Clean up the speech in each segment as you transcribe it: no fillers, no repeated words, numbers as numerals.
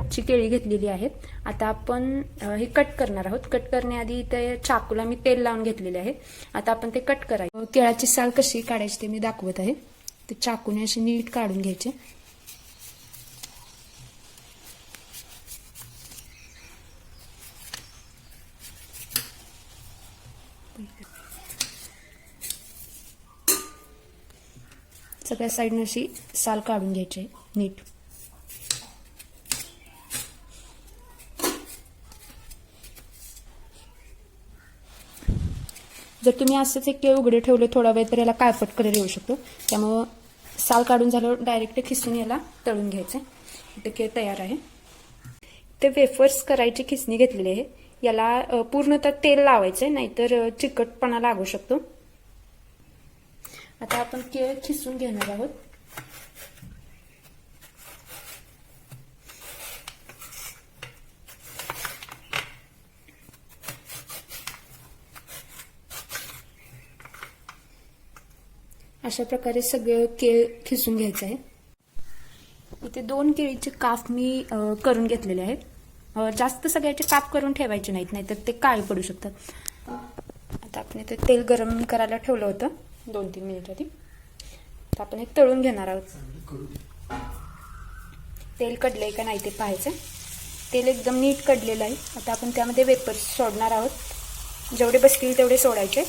कच्ची केळी घेतलेली आहेत. आता आपण हे कट करणार आहोत. कट करण्याआधी ते चाकूला मी तेल लावून घेतलेले आहे. आता आपण ते कट करायचे. केळाची साल कशी काढायची ते मी दाखवत आहे. ते चाकूने असे नीट काढून घ्यायचे. सगळ्या साईडने अशी साल काढून घ्यायची नीट. जर तुम्ही असंच एक केळ उघडे ठेवले थोडा वेळ तर याला काळपट कलर येऊ शकतो. त्यामुळं साल काढून झाल्यावर डायरेक्ट खिसून याला तळून घ्यायचं. इथे केळ तयार आहे. ते वेफर्स करायची खिसणी घेतलेली आहे. याला पूर्णतः तेल लावायचंय, नाहीतर चिकटपणा लागू शकतो. आता आपण केळ खिसून घेणार आहोत. अशा प्रकारे सगळे केळ खिसून घ्यायचं आहे. इथे 2 केळीचे काप मी करून घेतलेले आहेत. जास्त सगळ्याचे काप करून ठेवायचे नाहीत, नाहीतर ते काळे पडू शकतात. आता आपण इथे तेल गरम करायला ठेवलं होतं 2-3 मिनिट आधी. आता आपण हे तळून घेणार आहोत. तेल कढलंय का नाही ते पाहायचं. तेल एकदम नीट कढलेलं आहे. आता आपण त्यामध्ये वेपर्स सोडणार आहोत. जेवढे बसतील तेवढे सोडायचे.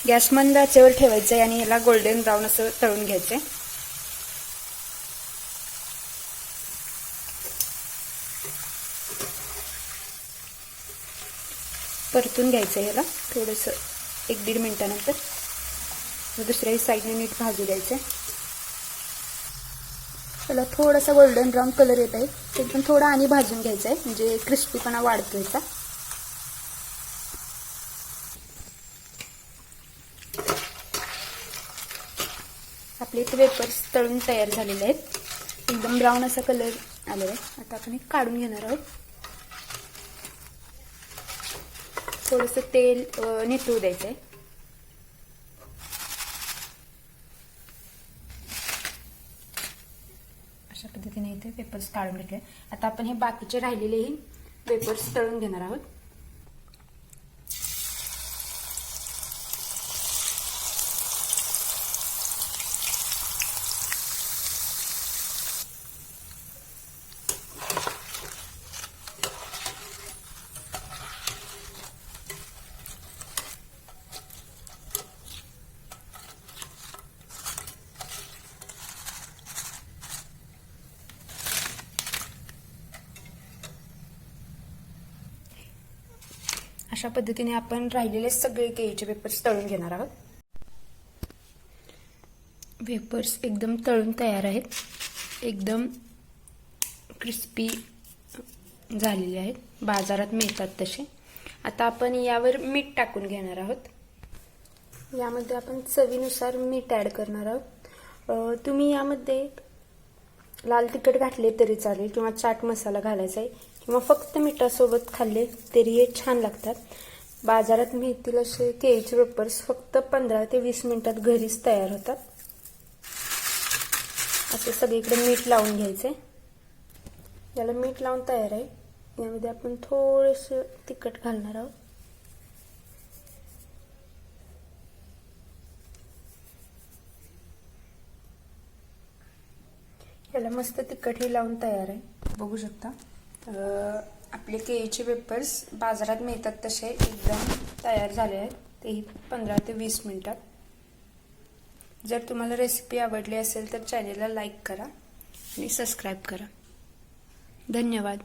गॅस मंद आचेवर ठेवायचं आहे आणि याला गोल्डन ब्राऊन असं तळून घ्यायचंय. परतून घ्यायचं याला थोडंसं 1-1.5 मिनिटानंतर. दुसऱ्याही साईडने नीट भाजू द्यायचं. त्याला थोडासा गोल्डन ब्राऊन कलर येत आहे. एकदम थोडा आणि भाजून घ्यायचा आहे, म्हणजे क्रिस्पीपणा वाढतो याचा. आपले इथे वेपर्स तळून तयार झालेले आहेत. एकदम ब्राऊन असा कलर आलेला आहे. आता आपण हे काढून घेणार आहोत. थोडंसं तेल निथळू द्यायचं आहे. अशा पद्धतीने इथे वेपर्स काढून घेतले. आता आपण हे बाकीचे राहिलेलेही वेपर्स तळून घेणार आहोत. अशा पद्धतीने आपण राहिलेले सगळे केळीचे वेपर्स तळून घेणार आहोत. वेपर्स एकदम तळून तयार आहेत. एकदम क्रिस्पी झालेले आहेत. बाजारात मिळतात तसे. आता आपण यावर मीठ टाकून घेणार आहोत. यामध्ये आपण चवीनुसार मीठ ॲड करणार आहोत. तुम्ही यामध्ये लाल तिखट घातले तरी चालेल, किंवा चाट मसाला घालायचा आहे, किंवा फक्त मिठासोबत खाल्ले तरी हे छान लागतात. बाजारात मिळतील असे केळीचे वेपर्स फक्त 15 ते 20 मिनिटात घरीच तयार होतात. असे सगळीकडे मीठ लावून घ्यायचे. याला मीठ लावून तयार आहे. यामध्ये आपण थोडेसे तिखट घालणार आहोत. याला मस्त तिखटही लावून तयार आहे. बघू शकता आपले केळीचे वेपर्स बाजारात मिळतात तसे एकदम तयार झाले आहेत. तेही 15 ते 20 मिनिटात. जर तुम्हाला रेसिपी आवडली असेल तर चॅनेलला लाईक करा आणि सबस्क्राईब करा. धन्यवाद.